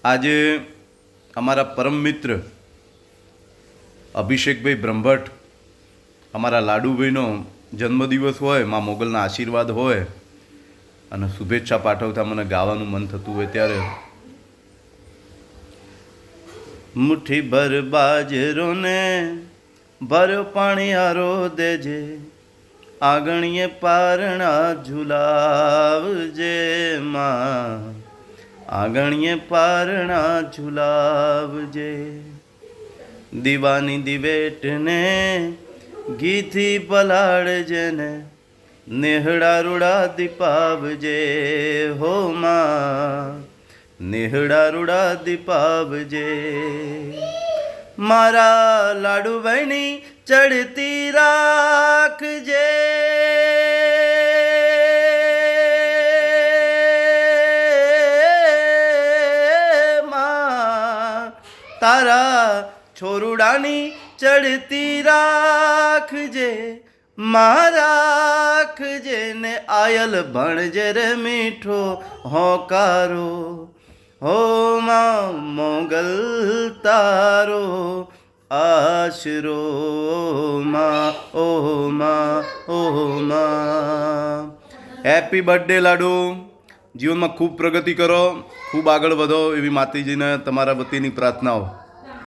આજે અમારા પરમ મિત્ર અભિષેકભાઈ બ્રહ્મભટ્ટ, અમારા લાડુભાઈનો જન્મદિવસ હોય, મા મોગલના આશીર્વાદ હોય અને શુભેચ્છા પાઠવતા મને ગાવાનું મન થતું હોય ત્યારે મુઠ્ઠી ભર બાજરો ને ભર પાણીયારો દેજે, આંગણીએ પારણા ઝુલાવજે માં, આંગણીએ પારણા ઝુલાવજે. દીવાની દિવેટને ઘીથી પલાળજે ને નેહડા રૂડા દીપાવજે હો માં, નેહડા રૂડા દીપાવજે. મારા લાડુભાઈની ચડતી રાખજે, માં તારા છોરુડાની ચડતી રાખજે, માં રાખજે ને આયલ ભણજે રે મીઠો હોકારો હો માં મોગલ તારો આશરો માં ઓ માં ઓ માં. હેપી બર્થડે લાડુ, જીવનમાં ખૂબ પ્રગતિ કરો, ખૂબ આગળ વધો એવી માતાજીને તમારા વતીની પ્રાર્થનાઓ.